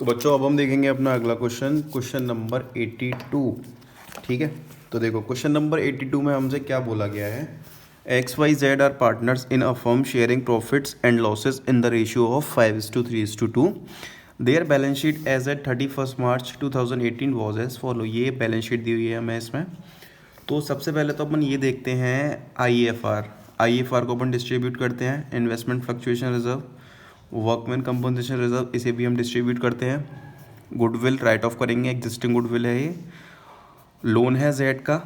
तो बच्चों अब हम देखेंगे अपना अगला क्वेश्चन नंबर 82। ठीक है, तो देखो क्वेश्चन नंबर 82 में हमसे क्या बोला गया है। XYZ are partners in a firm sharing profits and losses in the ratio of 5:3:2। Their balance sheet as at 31 March 2018 was as follow. ये बैलेंस शीट दी हुई है हमें इसमें। तो सबसे पहले तो अपन ये देखते हैं आई एफ आर को अपन डिस्ट्रीब्यूट करते हैं। Investment fluctuation reserve, workman compensation reserve, इसे भी हम डिस्ट्रीब्यूट करते हैं। गुडविल राइट ऑफ करेंगे, एग्जिस्टिंग गुडविल है ये। लोन है जेड का,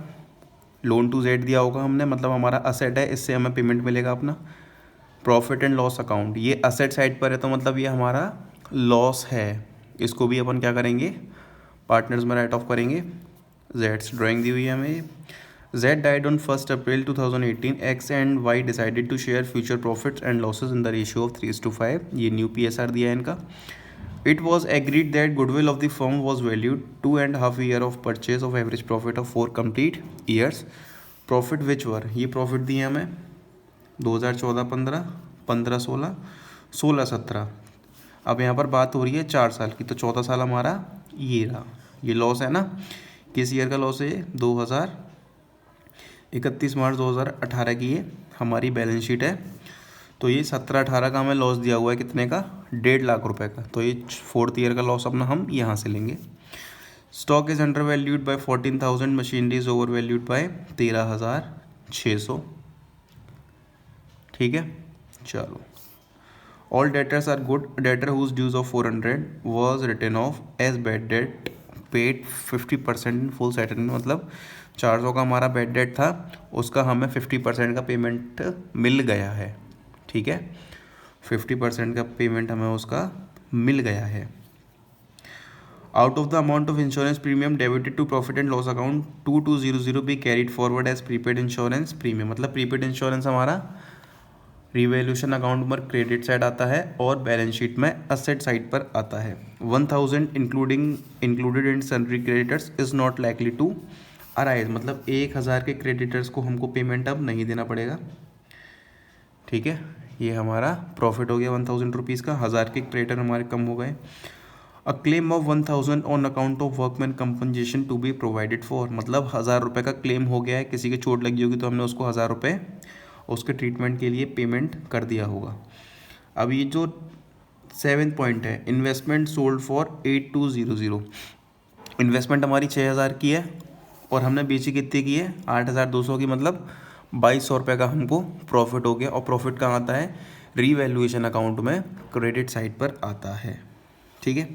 लोन टू जेड दिया होगा हमने, मतलब हमारा असेट है, इससे हमें पेमेंट मिलेगा अपना। प्रॉफिट एंड लॉस अकाउंट, ये असेट साइड पर है तो मतलब ये हमारा लॉस है, इसको भी अपन क्या करेंगे, पार्टनर्स में राइट ऑफ करेंगे। जेड्स ड्राइंग दी हुई है हमें। Z died on 1st April 2018. X and Y decided to share future profits and losses in the ratio of 3:5. ये न्यू PSR दिया है इनका। It was agreed that goodwill of the firm was valued 2.5 year of purchase of average profit of 4 complete years. Profit which were, ये profit दिए हमें 2014-15, 15-16, 16-17। अब यहाँ पर बात हो रही है 4 साल की, तो 14 साल हमारा ये रहा। ये लॉस है ना, किस ईयर का लॉस है ये, 31 मार्च 2018 की ये हमारी बैलेंस शीट है। तो ये 17-18 का हमें लॉस दिया हुआ है, कितने का, 1.5 लाख रुपए का। तो ये 4th ईयर का लॉस अपना हम यहाँ से लेंगे। Stock is under valued by 14,000, machinery is over valued by 13,600। ठीक है, चलो। All debtors are good, debtor whose dues of 400 was written off as bad debt paid 50% in full settlement, मतलब 400 का हमारा बैड डेट था, उसका हमें 50% का पेमेंट मिल गया है। ठीक है, 50% का पेमेंट हमें उसका मिल गया है। Out of the amount of insurance premium debited to profit and loss account 2200 be carried forward as prepaid insurance premium, मतलब प्रीपेड इंश्योरेंस हमारा रिवैल्यूएशन अकाउंट पर क्रेडिट साइड आता है और बैलेंस शीट में असेट साइड पर आता है। 1000 included in sundry creditors is not likely to arise, मतलब 1000 के क्रेडिटर्स को हमको पेमेंट अब नहीं देना पड़ेगा। ठीक है, ये हमारा प्रॉफिट हो गया 1000 रुपीज़ का, 1000 के क्रेडिटर हमारे कम हो गए। A claim of 1000 on account of workman compensation to be provided for, मतलब 1000 रुपये का क्लेम हो गया है, किसी की चोट लगी होगी तो हमने उसको 1000 रुपये उसके ट्रीटमेंट के लिए पेमेंट कर दिया होगा। अब ये जो 7th पॉइंट है, इन्वेस्टमेंट सोल्ड फॉर 8200, इन्वेस्टमेंट हमारी 6000 की है और हमने बेची कितने की है, 8200 की, मतलब 2200 रुपये का हमको प्रॉफिट हो गया। और प्रॉफिट कहाँ आता है, रीवैल्यूएशन अकाउंट में क्रेडिट साइड पर आता है। ठीक है,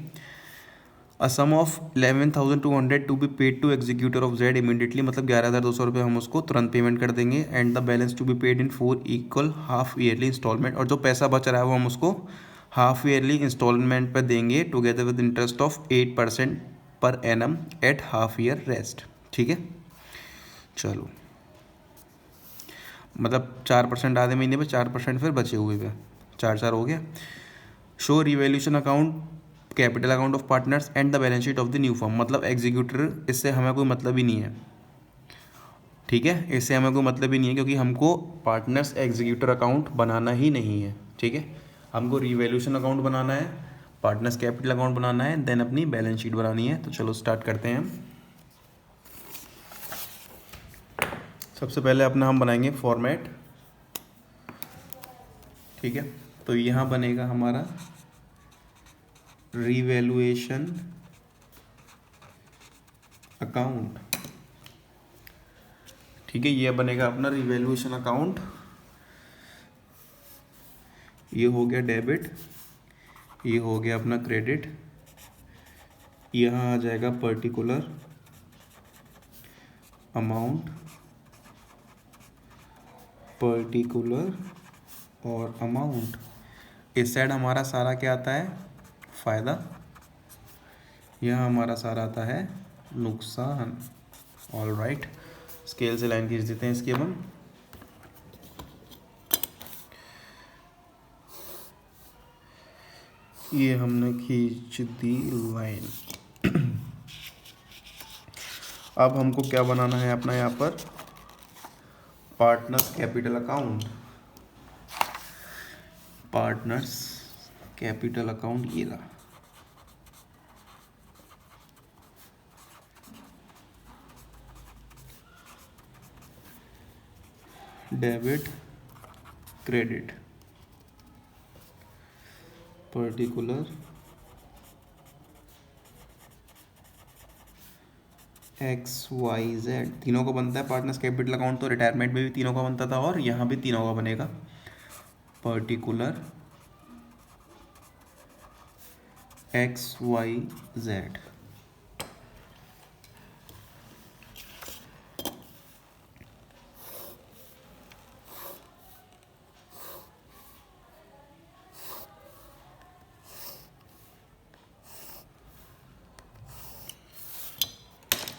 a sum of 11,200 to be paid to executor of Z immediately, मतलब 11,200 रुपये हम उसको तुरंत पेमेंट कर देंगे। And the balance to be paid in 4 equal half yearly installment, और जो पैसा बच रहा है वो हम उसको हाफ ईयरली इंस्टॉलमेंट पर देंगे together with interest of 8% per annum at half year rest. ठीक है, चलो, मतलब 4% आधे महीने पे, 4% फिर बचे हुए पे, 4 हो गया। Show revaluation account capital account of partners and the balance sheet of the new firm, मतलब एग्जीक्यूटर, इससे हमें कोई मतलब ही नहीं है। ठीक है, इससे हमें कोई मतलब ही नहीं है क्योंकि हमको पार्टनर्स एग्जीक्यूटर अकाउंट बनाना ही नहीं है। ठीक है, हमको रिवैल्यूएशन अकाउंट बनाना है, पार्टनर्स कैपिटल अकाउंट बनाना है, देन अपनी बैलेंस शीट बनानी है। तो चलो स्टार्ट करते हैं। सबसे पहले अपना हम बनाएंगे फॉर्मेट। ठीक है, तो यहाँ बनेगा हमारा रिवैल्यूएशन अकाउंट। ठीक है, ये बनेगा अपना रिवैल्यूएशन अकाउंट। ये हो गया डेबिट, ये हो गया अपना क्रेडिट, यहाँ आ जाएगा पर्टिकुलर अमाउंट, पर्टिकुलर और अमाउंट। इस साइड हमारा सारा क्या आता है, फ़ायदा, यहाँ हमारा सारा आता है नुकसान। ऑल राइट, स्केल से लाइन खींच देते हैं इसकी अब हम। ये हमने खींच दी लाइन। अब हमको क्या बनाना है अपना यहाँ पर, partners capital account, partners capital account ये रहा। डेबिट क्रेडिट पर्टिकुलर XYZ, तीनों को बनता है पार्टनर्स कैपिटल अकाउंट, तो रिटायरमेंट में भी तीनों का बनता था और यहाँ भी तीनों का बनेगा। Particular XYZ।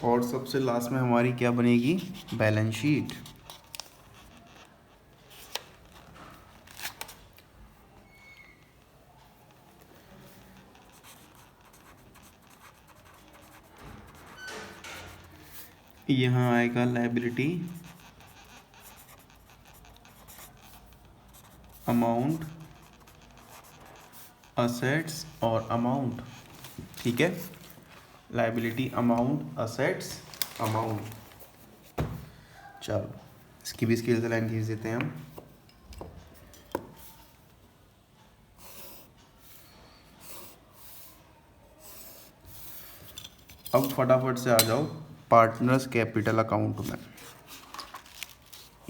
और सबसे लास्ट में हमारी क्या बनेगी, बैलेंस शीट। यहाँ आएगा लायबिलिटी, अमाउंट, असेट्स और अमाउंट। ठीक है, लायबिलिटी, अमाउंट, असेट्स, अमाउंट। चलो इसकी भी स्केल से लाइन खींच देते हैं हम। अब फटाफट से आ जाओ पार्टनर्स कैपिटल अकाउंट में।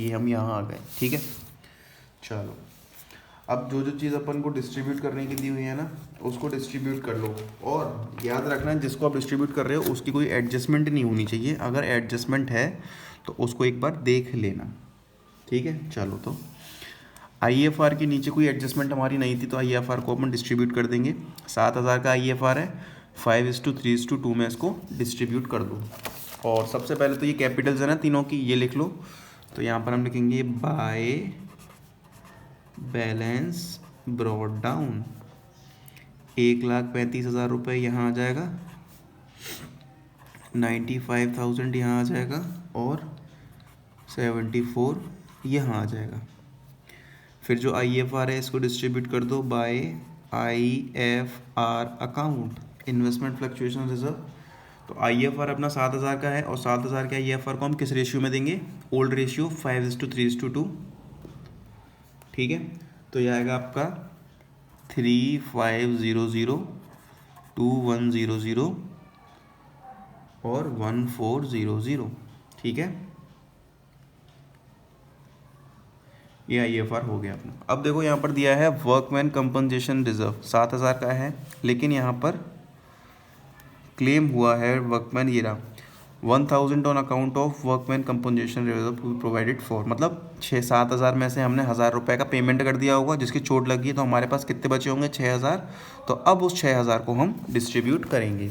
ये हम यहाँ आ गए। ठीक है, चलो अब जो जो चीज़ अपन को डिस्ट्रीब्यूट करने की दी हुई है ना, उसको डिस्ट्रीब्यूट कर लो। और याद रखना जिसको आप डिस्ट्रीब्यूट कर रहे हो उसकी कोई एडजस्टमेंट नहीं होनी चाहिए। अगर एडजस्टमेंट है तो उसको एक बार देख लेना। ठीक है, चलो तो IFR के नीचे कोई एडजस्टमेंट हमारी नहीं थी, तो IFR को अपन डिस्ट्रीब्यूट कर देंगे। 7,000 का IFR है, 5:3:2 में इसको डिस्ट्रीब्यूट कर दो। और सबसे पहले तो ये कैपिटल्स है ना तीनों की, ये लिख लो। तो यहाँ पर हम लिखेंगे बाय बैलेंस ब्रॉड डाउन। 1,35,000 रुपये यहाँ आ जाएगा, 95,000 यहाँ आ जाएगा और 74 यहाँ आ जाएगा। फिर जो IFR है इसको डिस्ट्रीब्यूट कर दो by IFR account, investment fluctuation reserve. तो IFR अपना 7,000 का है और 7,000 का IFR को हम किस रेशियो में देंगे, ओल्ड रेशियो 5:3:2। ठीक है, तो ये आएगा आपका 3,500, 2,100 और 1,400। ठीक है, ये IFR हो गया अपना। अब देखो यहाँ पर दिया है वर्कमैन कंपनसेशन रिजर्व 7,000 का है, लेकिन यहाँ पर क्लेम हुआ है वर्कमैन, ये रहा 1,000 on account of workman compensation reserve provided for. मतलब 7,000 में से हमने 1,000 रुपये का पेमेंट कर दिया होगा, जिसकी चोट लगी है, तो हमारे पास कितने बचे होंगे, 6,000। तो अब उस 6,000 को हम डिस्ट्रीब्यूट करेंगे।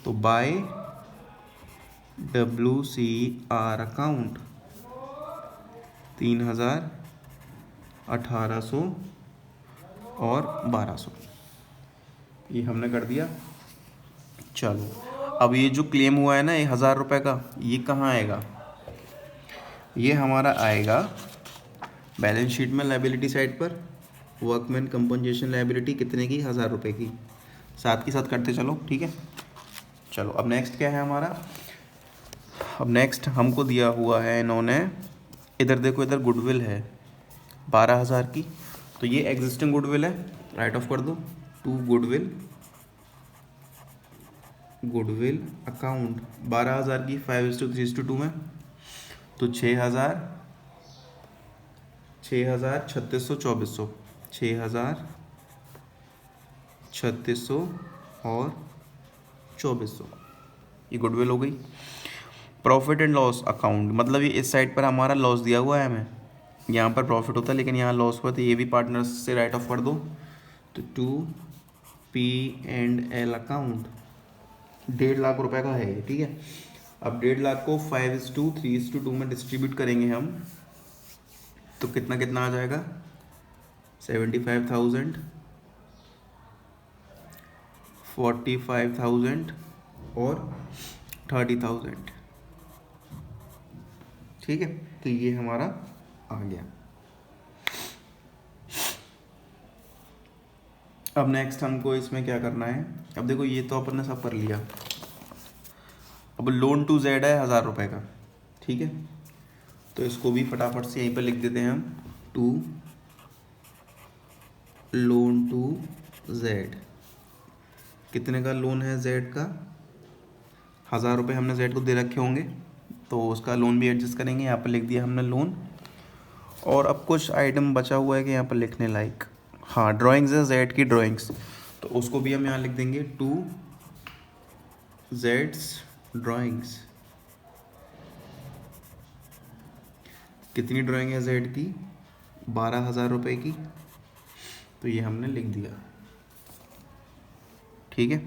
तो बाय WCR अकाउंट 3,000, 1,800 और 1,200, ये हमने कर दिया। चलो अब ये जो क्लेम हुआ है ना 1,000 रुपये का, ये कहाँ आएगा, ये हमारा आएगा बैलेंस शीट में लायबिलिटी साइड पर। वर्कमैन कंपनसेशन लायबिलिटी कितने की, 1,000 रुपये की। साथ के साथ करते चलो। ठीक है, चलो अब नेक्स्ट क्या है हमारा। अब नेक्स्ट हमको दिया हुआ है इन्होंने, इधर देखो, इधर गुडविल है 12,000 की। तो ये एग्जिस्टिंग गुडविल है, राइट ऑफ कर दो टू गुडविल अकाउंट 12,000 की 5:3:2 में। तो 6,000, 3,600, 2,400, 6,000, 3,600 और 2,400, ये गुडविल हो गई। प्रॉफिट एंड लॉस अकाउंट, मतलब ये इस साइड पर हमारा लॉस दिया हुआ है हमें, यहाँ पर प्रॉफिट होता है लेकिन यहाँ लॉस हुआ, तो ये भी पार्टनर्स से राइट ऑफ कर दो। तो 2P&L अकाउंट 1.5 लाख रुपए का है ये। ठीक है, अब 1.5 लाख को 5:3:2 में डिस्ट्रीब्यूट करेंगे हम, तो कितना कितना आ जाएगा, 75,000, 45,000 और 30,000। ठीक है, तो ये हमारा आ गया। अब नेक्स्ट हमको इसमें क्या करना है। अब देखो ये तो अपन ने सब कर लिया। अब लोन टू जेड है 1,000 रुपये का। ठीक है, तो इसको भी फटाफट से यहीं पर लिख देते हैं हम, टू लोन टू जेड। कितने का लोन है जेड का? 1000 रुपये हमने जेड को दे रखे होंगे, तो उसका लोन भी एडजस्ट करेंगे। यहाँ पर लिख दिया हमने लोन। और अब कुछ आइटम बचा हुआ है कि यहाँ पर लिखने लायक, हाँ ड्राइंग्स है जेड की ड्राइंग्स, तो उसको भी हम यहाँ लिख देंगे, टू जेड्स ड्राइंग्स। कितनी ड्राइंग है जेड की? 12,000 रुपये की, तो ये हमने लिख दिया। ठीक है।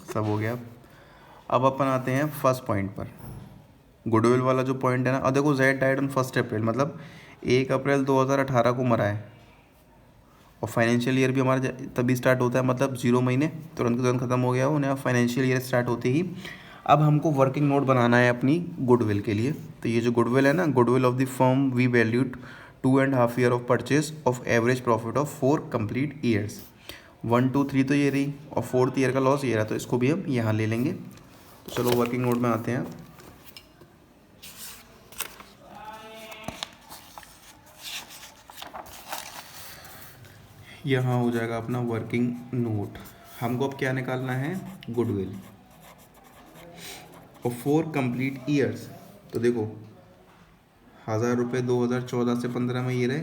सब हो गया। अब अपन आते हैं फर्स्ट पॉइंट पर, गुडविल वाला जो पॉइंट है ना। अब देखो जेड डाइड ऑन 1 अप्रैल, मतलब 1 अप्रैल 2018 को मरा है, और फाइनेंशियल ईयर भी हमारा तभी स्टार्ट होता है, मतलब 0 महीने तुरंत तुरंत ख़त्म हो गया उन्हें। फाइनेंशियल ईयर स्टार्ट होते ही अब हमको वर्किंग नोट बनाना है अपनी गुडविल के लिए। तो ये जो गुडविल है ना, goodwill of the firm we valued 2.5 year of purchase of average profit of 4 complete years. 1 2 3 तो ये रही, और 4th ईयर का लॉस ये रहा, तो इसको भी हम यहाँ ले लेंगे। तो चलो वर्किंग नोट में आते हैं। यहाँ हो जाएगा अपना वर्किंग नोट। हमको अब क्या निकालना है? गुडविल और 4 कंप्लीट ईयर्स। तो देखो 1000 रुपये 2014 से 15 में ये रहे,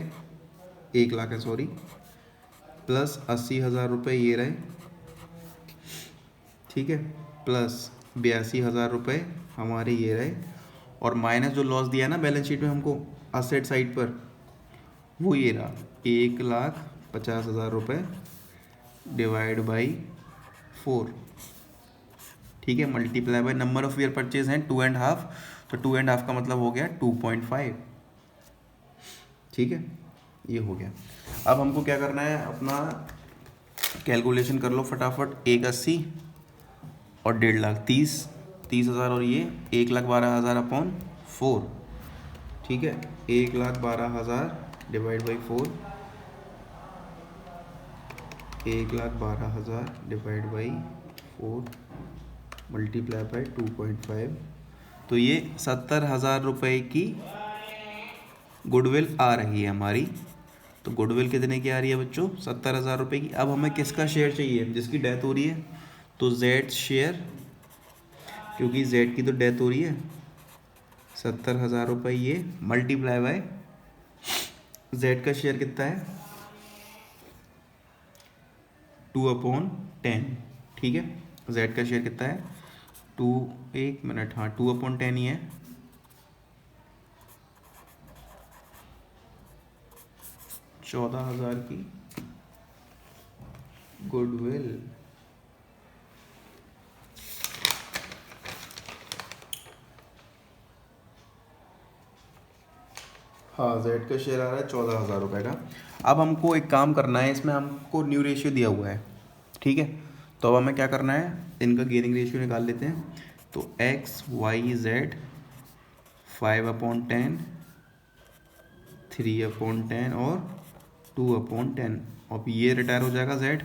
1 लाख है सॉरी, प्लस 80,000 रुपये ये रहे, ठीक है, प्लस 82,000 रुपये हमारे ये रहे, और माइनस जो लॉस दिया ना बैलेंस शीट में हमको असेट साइड पर, वो ये रहा 1,50,000 रुपये डिवाइड बाई 4। ठीक है, multiply by number of year purchase हैं 2.5, तो 2.5 का मतलब हो गया 2.5। ठीक है, ये हो गया। अब हमको क्या करना है, अपना कैलकुलेशन कर लो फटाफट। 180 और 1.5 लाख 30,000, और ये 1,12,000 अपॉन 4। ठीक है, 1,12,000 divide by 4, 1,12,000 divide by 4 multiply by 2.5, तो ये 70,000 रुपये की गुडविल आ रही है हमारी। तो गुडविल कितने की आ रही है बच्चों? 70,000 रुपये की। अब हमें किसका शेयर चाहिए? जिसकी डेथ हो रही है, तो जेड शेयर, क्योंकि जेड की तो डेथ हो रही है। 70,000 रुपये ये मल्टीप्लाई बाय जेड का शेयर कितना है? 2/10। ठीक है, जेड का शेयर कितना है? 2, 1 मिनट, हाँ 2/10 ही है। 14,000 की गुडविल। हाँ, जेड का शेयर आ रहा है 14,000 रुपये का। अब हमको एक काम करना है, इसमें हमको न्यू रेशियो दिया हुआ है। ठीक है, तो अब हमें क्या करना है, इनका गेनिंग रेशियो निकाल लेते हैं। तो एक्स वाई जेड 5/10, 3/10 और 2/10। अब ये रिटायर हो जाएगा जेड,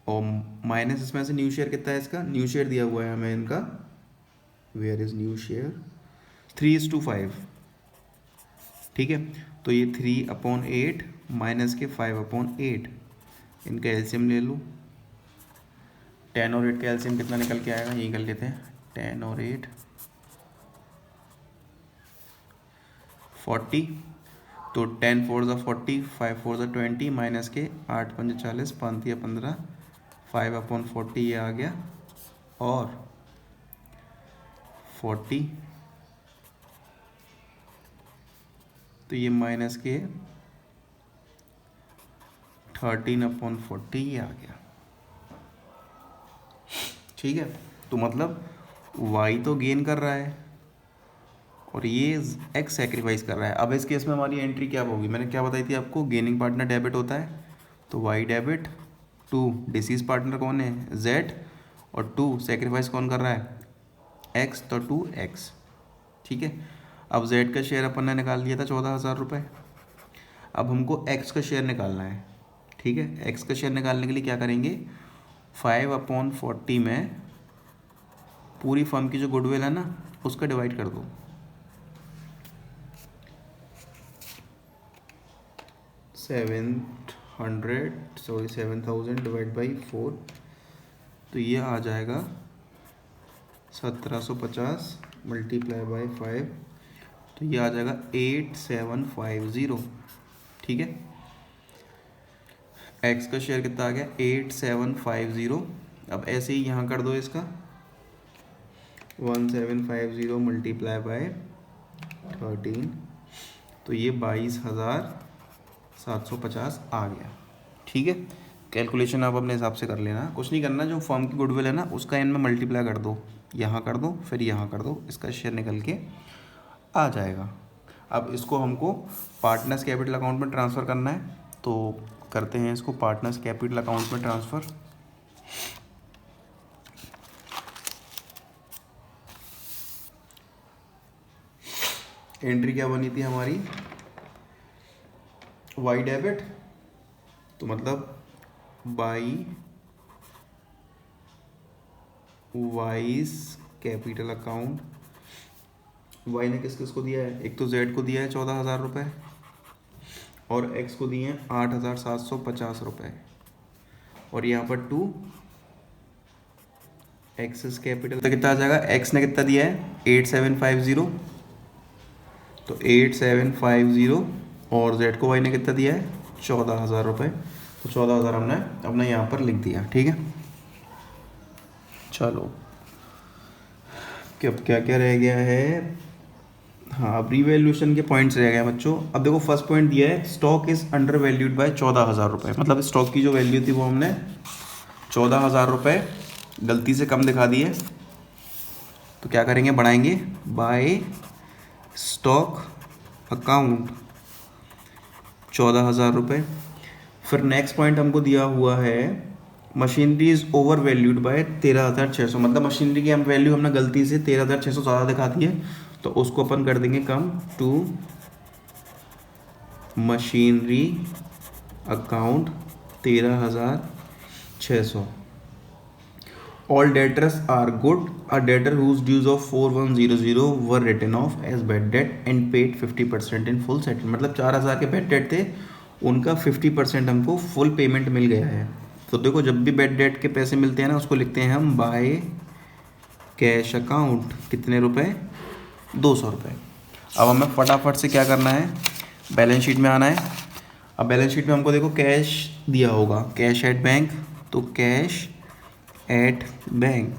और माइनस इसमें से न्यू शेयर कितना है इसका? न्यू शेयर दिया हुआ है हमें इनका, वेयर इज न्यू शेयर, 3:5। ठीक है, तो ये 3/8 माइनस के 5/8, इनका एलसीएम ले लो। 10 और 8 का एलसीएम कितना निकल के आएगा, यही कर लेते हैं। 10 और 8 40, तो 10 4 ज़ा 40, 5 4 ज़ा 20, माइनस के 8 5 40, 5 या 15, 5/40 ये आ गया, और 40, तो ये माइनस के 13/40 ये आ गया। ठीक है, तो मतलब y तो गेन कर रहा है और ये x सेक्रीफाइस कर रहा है। अब इस केस में हमारी एंट्री क्या होगी? मैंने क्या बताई थी आपको, गेनिंग पार्टनर डेबिट होता है, तो y डेबिट, 2 डिसीज पार्टनर कौन है? z, और 2 सेक्रीफाइस कौन कर रहा है? x, तो 2x। ठीक है, अब z का शेयर अपन ने निकाल लिया था 14,000 रुपये। अब हमको x का शेयर निकालना है। ठीक है, x का शेयर निकालने के लिए क्या करेंगे? 5/40 में पूरी फर्म की जो गुडविल है ना उसका डिवाइड कर दो। 7,000 डिवाइड बाई 4, तो ये आ जाएगा 1750 मल्टीप्लाई बाई 5, तो ये आ जाएगा 8750। ठीक है, एक्स का शेयर कितना आ गया 8750। अब ऐसे ही यहाँ कर दो इसका 1750 मल्टीप्लाई बाय 13, तो ये 22,750 आ गया। ठीक है, कैलकुलेशन आप अपने हिसाब से कर लेना, कुछ नहीं करना, जो फर्म की गुडविल है ना उसका इनमें मल्टीप्लाई कर दो, यहाँ कर दो फिर यहाँ कर दो, इसका शेयर निकल के आ जाएगा। अब इसको हमको पार्टनर्स कैपिटल अकाउंट में ट्रांसफ़र करना है, तो करते हैं इसको पार्टनर्स कैपिटल अकाउंट में ट्रांसफ़र। एंट्री क्या बनी थी हमारी, वाई डेबिट, तो मतलब by Y's capital account. Y ने किस किस को दिया है, एक तो जेड को दिया है 14,000 रुपये और एक्स को दिए हैं 8,750 रुपये, और यहाँ पर 2 एक्सेस कैपिटल, तो कितना आ जाएगा, एक्स ने कितना दिया है 8750, तो 8750, और जेड को वाई ने कितना दिया है 14,000 रुपये, तो 14,000 हमने अपने यहाँ पर लिख दिया। ठीक है, चलो अब क्या क्या रह गया है, हाँ अब रीवैल्यूएशन के पॉइंट्स रह गए बच्चों। अब देखो फर्स्ट पॉइंट दिया है stock is under valued bye 14,000 रुपये, मतलब स्टॉक की जो वैल्यू थी वो हमने 14,000 रुपये गलती से कम दिखा दी है, तो क्या करेंगे, बढ़ाएंगे बाय स्टॉक अकाउंट 14,000 रुपये। फिर नेक्स्ट पॉइंट हमको दिया हुआ है machinery is over valued bye 13,600, मतलब मशीनरी की हम वैल्यू हमने गलती से 13,600 ज़्यादा दिखा दी है, तो उसको अपन कर देंगे कम to machinery account 13,600। All debtors are good, a debtor whose dues of 4100 were written off as bad debt and paid 50% in full settlement, मतलब 4,000 के बैड डेट थे, उनका 50% हमको फुल पेमेंट मिल गया है। तो देखो जब भी बैड डेट के पैसे मिलते हैं ना उसको लिखते हैं हम बाय कैश अकाउंट, कितने रुपए 200 रुपये। अब हमें फटाफट से क्या करना है, बैलेंस शीट में आना है। अब बैलेंस शीट में हमको देखो कैश दिया होगा, कैश एट बैंक, तो cash at bank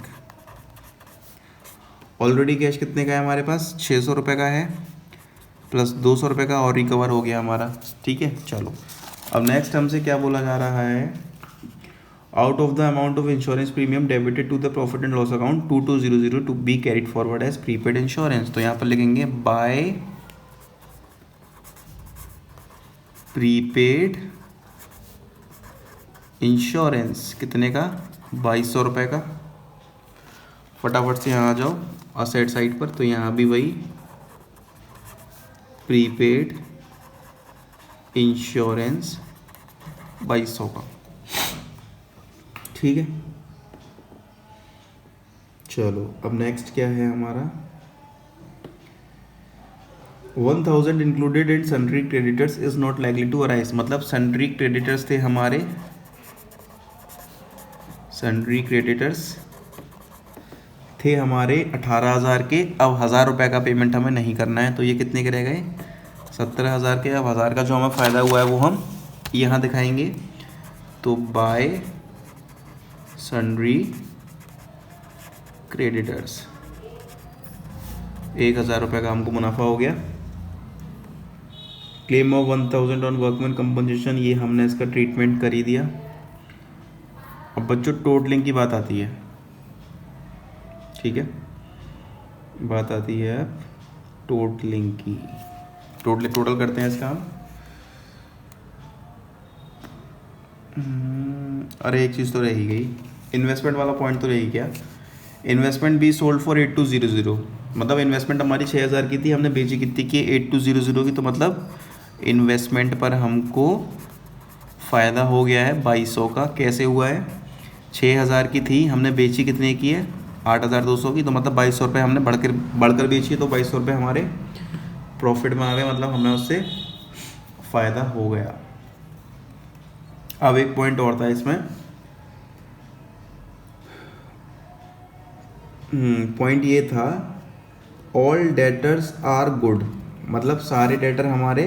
already cash कितने का है हमारे पास 600 रुपये का है, प्लस 200 रुपये का और रिकवर हो गया हमारा। ठीक है, चलो अब नेक्स्ट हमसे क्या बोला जा रहा है, out of the amount of insurance premium debited to the profit and loss account 2200 to be carried forward as prepaid insurance, तो यहाँ पर लिखेंगे बाय प्रीपेड इंश्योरेंस, कितने का 2200 रुपये का। फटाफट से यहाँ आ जाओ असेट साइड पर, तो यहाँ भी वही प्रीपेड इंश्योरेंस 2200 का। ठीक है, चलो अब नेक्स्ट क्या है हमारा, 1000 included in sundry creditors is not likely to arise, मतलब सन्ड्री क्रेडिटर्स थे हमारे, सन्ड्री क्रेडिटर्स थे हमारे 18,000 के, अब 1,000 रुपये का पेमेंट हमें नहीं करना है, तो ये कितने के रह गए 17,000 के। अब 1,000 का जो हमें फ़ायदा हुआ है वो हम यहाँ दिखाएंगे, तो बाय सन्ड्री क्रेडिटर्स 1,000 रुपये का हमको मुनाफा हो गया। Claim of 1,000 on workman compensation, ये हमने इसका ट्रीटमेंट कर ही दिया। अब बच्चों टोटलिंग की बात आती है, ठीक है, बात आती है अब टोटलिंग की, टोटल करते हैं इसका हम। अरे एक चीज़ तो रह ही गई, इन्वेस्टमेंट वाला पॉइंट तो रही क्या, इन्वेस्टमेंट बी सोल्ड फॉर 8200, मतलब इन्वेस्टमेंट हमारी 6,000 की थी, हमने बेची कितनी की 8200 की, तो मतलब इन्वेस्टमेंट पर हमको फ़ायदा हो गया है 2200 का। कैसे हुआ है, 6,000 की थी, हमने बेची कितने की है 8,200 की, तो मतलब 2,200 रुपये हमने बढ़कर बेची है, तो 2,200 रुपये हमारे प्रॉफिट में आ गए, मतलब हमें उससे फ़ायदा हो गया। अब एक पॉइंट और था इसमें, पॉइंट ये था ऑल डेटर्स आर गुड, मतलब सारे डेटर हमारे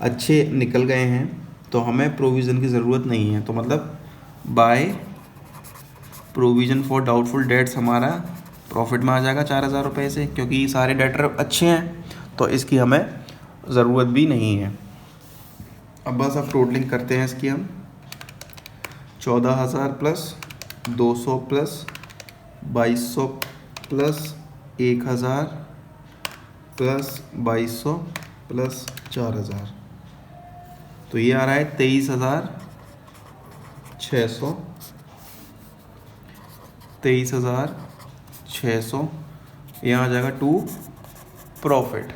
अच्छे निकल गए हैं, तो हमें प्रोविज़न की ज़रूरत नहीं है। तो मतलब by provision for doubtful debts हमारा प्रॉफिट में आ जाएगा 4,000 रुपये से, क्योंकि सारे डेटर अच्छे हैं, तो इसकी हमें ज़रूरत भी नहीं है। अब बस अब टोटलिंग करते हैं इसकी हम। 14,000 plus 200 plus 2,200 plus 1,000 plus 2,200 plus 4,000, तो ये आ रहा है 23,600। 23,600 यहाँ आ जाएगा टू प्रॉफिट।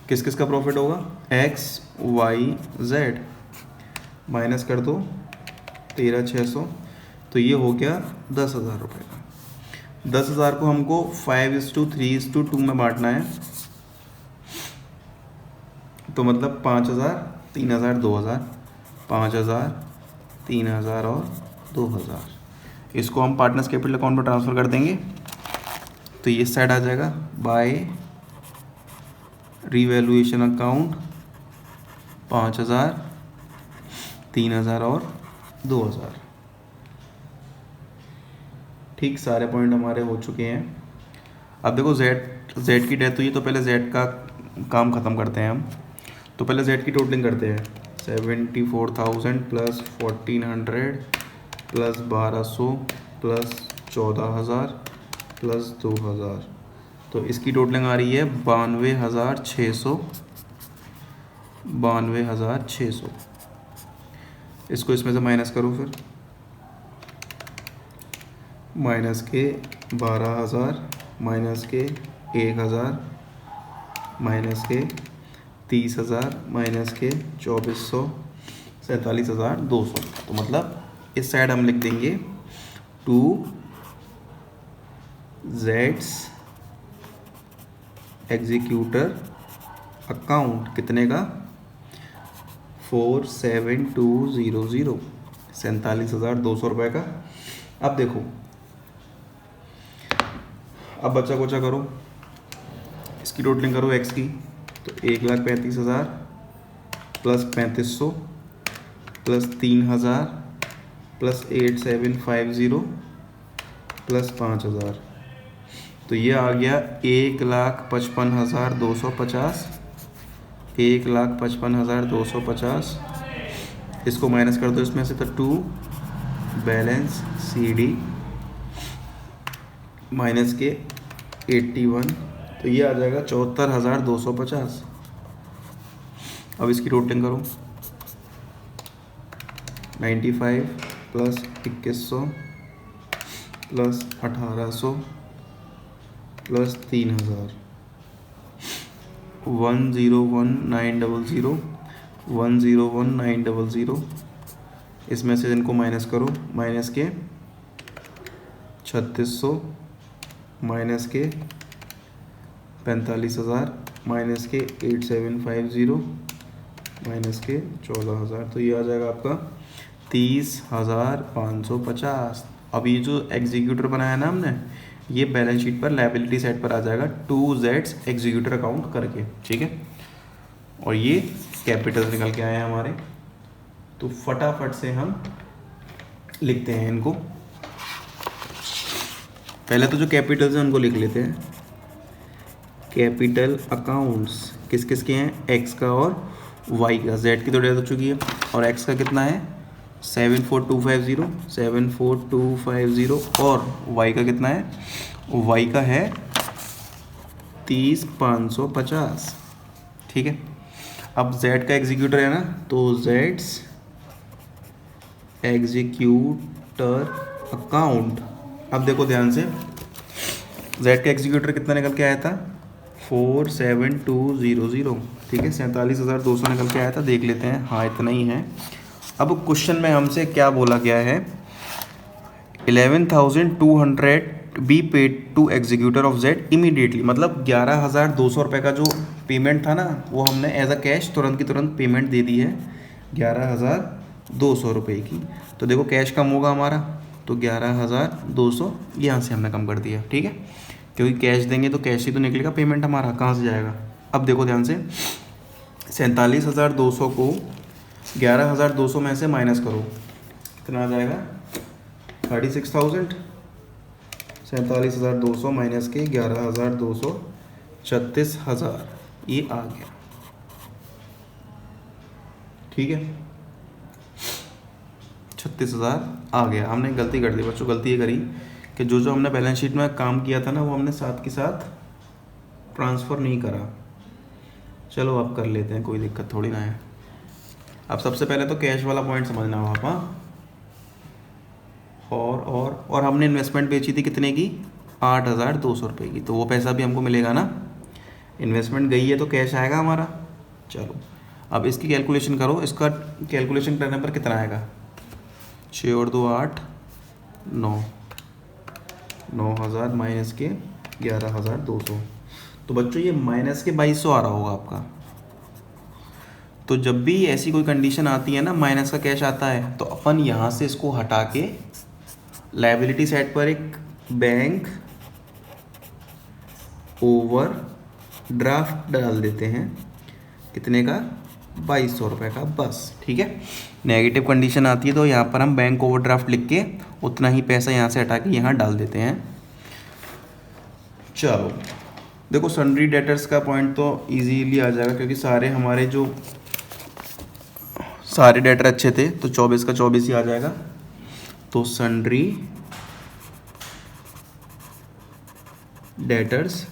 किस किस का प्रॉफिट होगा? एक्स वाई जेड, माइनस कर दो 13,600, तो ये हो गया 10,000 रुपये का। 10,000 को हमको 5:3:2 में बांटना है, तो मतलब 5,000 3,000 2,000, 5,000 3,000 और 2,000, इसको हम पार्टनर्स कैपिटल अकाउंट में ट्रांसफ़र कर देंगे, तो ये साइड आ जाएगा बाय रिवैल्यूएशन अकाउंट 5,000 3,000 और 2,000। ठीक, सारे पॉइंट हमारे हो चुके हैं। अब देखो जेड की डेथ हुई है, तो पहले जेड का काम ख़त्म करते हैं हम। तो पहले जेड की टोटलिंग करते हैं। 74,000 प्लस 1,400 प्लस 1,200 प्लस 14,000 प्लस 2,000, तो इसकी टोटलिंग आ रही है 92,600। 92,600, इसको इसमें से माइनस करो फिर, माइनस के 12,000 माइनस के 1,000 माइनस के 30,000 माइनस के 2,400 47,200, तो मतलब इस साइड हम लिख देंगे टू जेड्स एग्जीक्यूटर अकाउंट कितने का? 47,200, 47,200 रुपये का। अब देखो, अब बच्चा कोचा करो, इसकी टोटलिंग करो एक्स की, तो 1,35,000 प्लस 3,500 प्लस 3,000 प्लस 8,750 प्लस 5,000, तो ये आ गया 1,55,250। 1,55,250, इसको माइनस कर दो इसमें से, तो to balance C D minus के 81, तो ये आ जाएगा 74,250। अब इसकी टोटलिंग करो, 95 प्लस 2,100 प्लस 1,800 प्लस 3,000, 1,01,900 1,01,900, इसमें से इनको माइनस करो, माइनस के 3,600 माइनस के 45,000 माइनस के 8,750 माइनस के 14,000, तो ये आ जाएगा आपका 30,550। अब ये जो एग्जीक्यूटर बनाया ना हमने, ये बैलेंस शीट पर लायबिलिटी साइड पर आ जाएगा टू जेड्स एग्जीक्यूटर अकाउंट करके, ठीक है। और ये कैपिटल निकल के आए हैं हमारे, तो फटाफट से हम लिखते हैं इनको। पहले तो जो कैपिटल्स हैं उनको लिख लेते हैं। कैपिटल अकाउंट्स किस किस के हैं? एक्स का और वाई का। जेड की तो डेट हो चुकी है, और एक्स का कितना है? 74,250 और वाई का कितना है? वाई का है 30,550, ठीक है। अब जेड का एग्जीक्यूटर है ना, तो जेड्स एग्जीक्यूटर अकाउंट, अब देखो ध्यान से, जेड का एग्जीक्यूटर कितना निकल के आया था? 47,200, ठीक है, 47,200 निकल के आया था। देख लेते हैं, हाँ इतना ही है। अब क्वेश्चन में हमसे क्या बोला गया है 11,200 be paid to executor of Z immediately, मतलब 11,200 रुपये का जो पेमेंट था ना वो हमने एज अ कैश तुरंत की तुरंत पेमेंट दे दी है 11,200 रुपये की। तो देखो कैश कम होगा हमारा, तो 11,200 यहाँ से हमने कम कर दिया, ठीक है, क्योंकि कैश देंगे तो कैश ही तो निकलेगा, पेमेंट हमारा कहाँ से जाएगा। अब देखो ध्यान से, 47,200 को 11,200 में से माइनस करो, कितना आ जाएगा 36,000। 47,200 माइनस के 11,200, 36,000 ये आ गया, ठीक है, 36,000 आ गया। हमने गलती कर दी बच्चों, गलती ये करी कि जो जो हमने बैलेंस शीट में काम किया था ना वो हमने साथ के साथ ट्रांसफ़र नहीं करा। चलो अब कर लेते हैं, कोई दिक्कत थोड़ी ना है। अब सबसे पहले तो कैश वाला पॉइंट समझना हो आप, हाँ। और हमने इन्वेस्टमेंट बेची थी कितने की, 8,200 रुपये की, तो वो पैसा भी हमको मिलेगा ना, इन्वेस्टमेंट गई है तो कैश आएगा हमारा। चलो अब इसकी कैलकुलेशन करो, इसका कैलकुलेशन करने पर कितना आएगा, 6 और 2 8, 9,000 माइनस के 11,200, तो बच्चों ये माइनस के 2,200 आ रहा होगा आपका। तो जब भी ऐसी कोई कंडीशन आती है ना माइनस का कैश आता है, तो अपन यहाँ से इसको हटा के लायबिलिटी साइड पर एक बैंक ओवर ड्राफ्ट डाल देते हैं, कितने का, 2,200 रुपये का, बस, ठीक है। नेगेटिव कंडीशन आती है तो यहाँ पर हम बैंक ओवर ड्राफ्ट लिख के उतना ही पैसा यहाँ से हटा के यहाँ डाल देते हैं। चलो देखो सन्ड्री डेटर्स का पॉइंट तो इजीली आ जाएगा, क्योंकि सारे हमारे जो सारे डेटर अच्छे थे, तो 24 का 24 ही आ जाएगा। तो सन्ड्री डेटर्स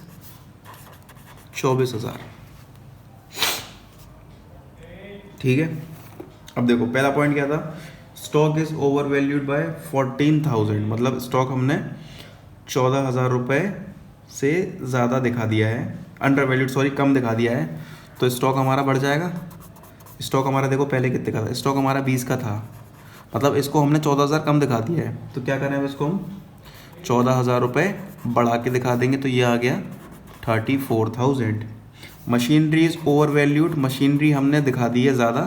24,000, ठीक है। अब देखो पहला पॉइंट क्या था, stock is over valued bye 14,000, मतलब स्टॉक हमने 14,000 रुपये से ज़्यादा दिखा दिया है, अंडर वैल्यूड सॉरी कम दिखा दिया है, तो स्टॉक हमारा बढ़ जाएगा। स्टॉक हमारा देखो पहले कितने का था, स्टॉक हमारा 20 का था, मतलब इसको हमने 14,000 कम दिखा दिया है, तो क्या करें अब इसको हम 14,000 रुपये बढ़ा के दिखा देंगे, तो ये आ गया 34,000। Machinery is over valued, machinery हमने दिखा दी है ज़्यादा,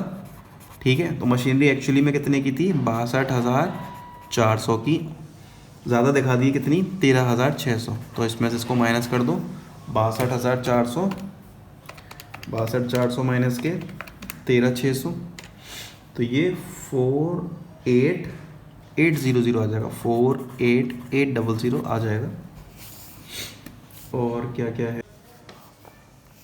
ठीक है, तो मशीनरी एक्चुअली में कितने की थी, 62,400 की, ज़्यादा दिखा दी कितनी, 13,600, तो इसमें से इसको माइनस कर दो, 62,400 माइनस के 13,600, तो ये 48,800 आ जाएगा, 48,800 आ जाएगा। और क्या क्या है,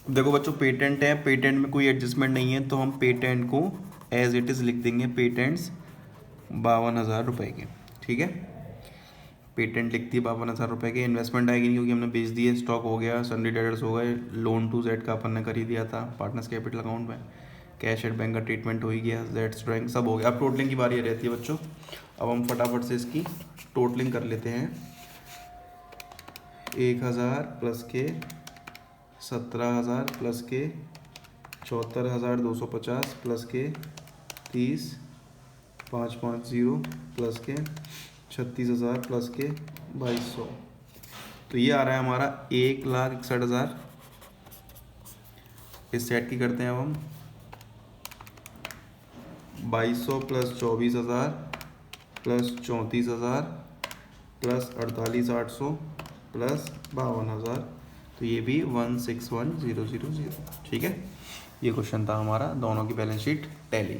देखो बच्चों पेटेंट है, पेटेंट में कोई एडजस्टमेंट नहीं है, तो हम पेटेंट को एज इट इज़ लिख देंगे, पेटेंट्स 52,000 रुपये के, ठीक है, पेटेंट लिख दिए 52,000 रुपये के। इन्वेस्टमेंट आएगी नहीं क्योंकि हमने बेच दिए, स्टॉक हो गया, सन्ड्री डेटर्स हो गए, लोन टू जेड का अपन ने कर ही दिया था पार्टनर्स कैपिटल अकाउंट में, कैश एट बैंक का ट्रीटमेंट हो ही गया, जेड्स ड्राइंग सब हो गया। अब टोटलिंग की बारी रहती है बच्चों, अब हम फटाफट से इसकी टोटलिंग कर लेते हैं। 1,000 प्लस के 17,000 प्लस के 74,250 प्लस के 30,550 प्लस के 36,000 प्लस के 2,200, तो ये आ रहा है हमारा 1,61,000। इस सेट की करते हैं अब हम, 2,200 प्लस 24,000 प्लस 34,000 प्लस 48,800 प्लस 52,000, तो ये भी 161,000, ठीक है। ये क्वेश्चन था हमारा दोनों की बैलेंस शीट टैली।